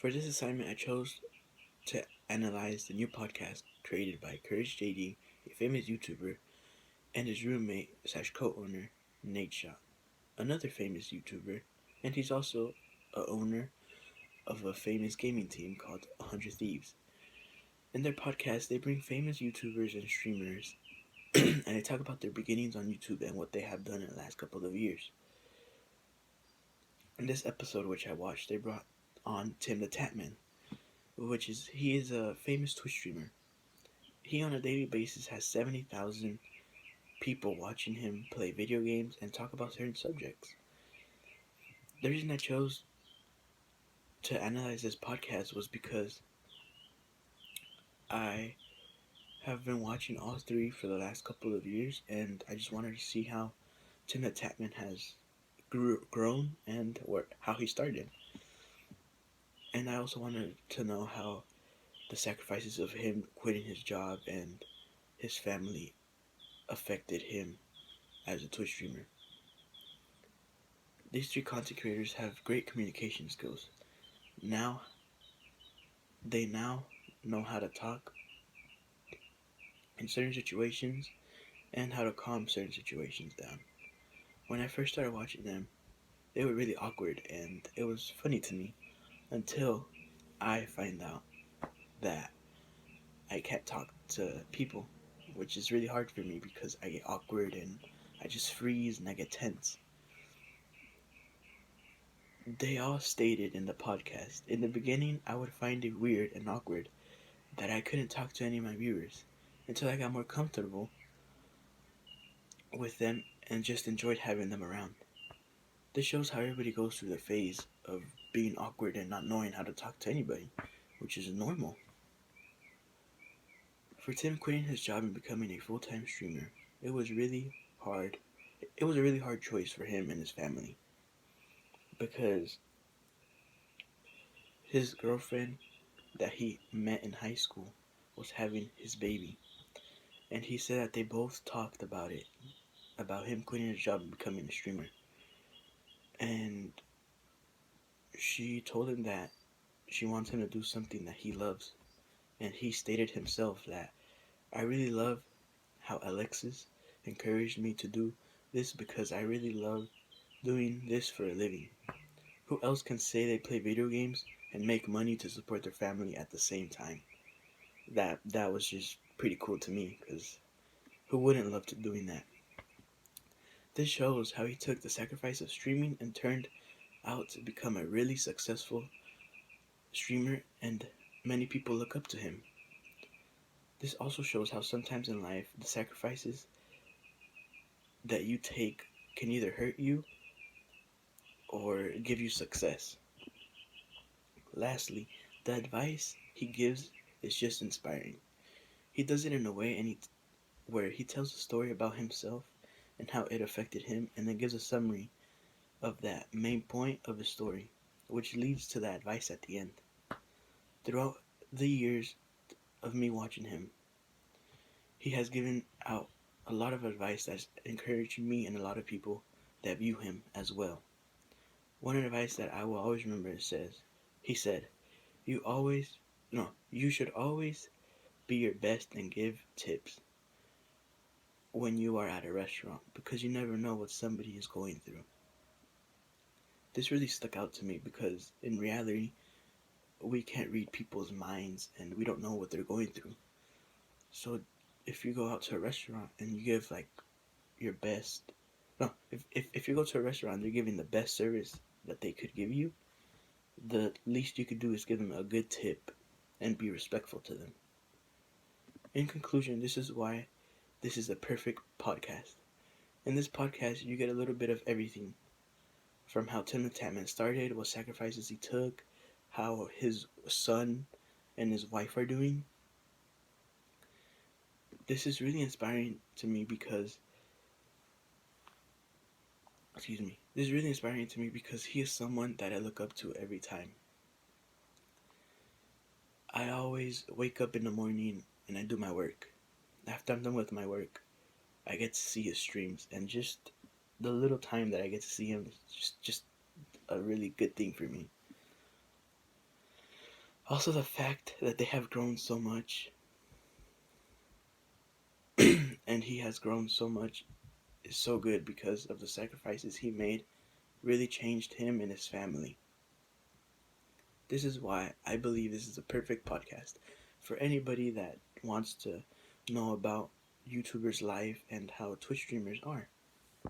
For this assignment, I chose to analyze the new podcast created by Courage JD, a famous YouTuber, and his roommate slash co-owner, Nate Shaw, another famous YouTuber, and he's also a owner of a famous gaming team called 100 Thieves. In their podcast, they bring famous YouTubers and streamers, and they talk about their beginnings on YouTube and what they have done in the last couple of years. In this episode, which I watched, they brought on Tim the Tatman, he is a famous Twitch streamer. He on a daily basis has 70,000 people watching him play video games and talk about certain subjects. The reason I chose to analyze this podcast was because I have been watching all three for the last couple of years, and I just wanted to see how Tim the Tatman has grown and how he started. And I also wanted to know how the sacrifices of him quitting his job and his family affected him as a Twitch streamer. These three content creators have great communication skills. Now they know how to talk in certain situations and how to calm certain situations down. When I first started watching them, they were really awkward and it was funny to me until I find out that I can't talk to people, which is really hard for me because I get awkward and I just freeze and I get tense. They all stated in the podcast, in the beginning I would find it weird and awkward that I couldn't talk to any of my viewers until I got more comfortable with them and just enjoyed having them around. This shows how everybody goes through the phase of being awkward and not knowing how to talk to anybody, which is normal. For Tim quitting his job and becoming a full-time streamer, it was really hard. It was a really hard choice for him and his family because his girlfriend that he met in high school was having his baby, and he said that they both talked about it, about him quitting his job and becoming a streamer. And she told him that she wants him to do something that he loves. And he stated himself that I really love how Alexis encouraged me to do this because I really love doing this for a living. Who else can say they play video games and make money to support their family at the same time? That was just pretty cool to me because who wouldn't love to doing that? This shows how he took the sacrifice of streaming and turned out to become a really successful streamer, and many people look up to him. This also shows how sometimes in life the sacrifices that you take can either hurt you or give you success. Lastly, the advice he gives is just inspiring. He does it in a way where he tells a story about himself and how it affected him, and then gives a summary of that main point of his story, which leads to the advice at the end. Throughout the years of me watching him, he has given out a lot of advice that's encouraged me and a lot of people that view him as well. One advice that I will always remember he said, you should always be your best and give tips when you are at a restaurant because you never know what somebody is going through. This really stuck out to me because in reality, we can't read people's minds and we don't know what they're going through. So if you go out to a restaurant and you give like your best, no, if you go to a restaurant and they're giving the best service that they could give you, the least you could do is give them a good tip and be respectful to them. In conclusion, this is why this is the perfect podcast. In this podcast, you get a little bit of everything. From how Tim the Tatman started, what sacrifices he took, how his son and his wife are doing. This is really inspiring to me because this is really inspiring to me because he is someone that I look up to every time. I always wake up in the morning and I do my work. After I'm done with my work, I get to see his streams, and just the little time that I get to see him is just a really good thing for me. Also, the fact that they have grown so much and he has grown so much is so good because of the sacrifices he made, really changed him and his family. This is why I believe this is a perfect podcast for anybody that wants to know about YouTubers' life and how Twitch streamers are.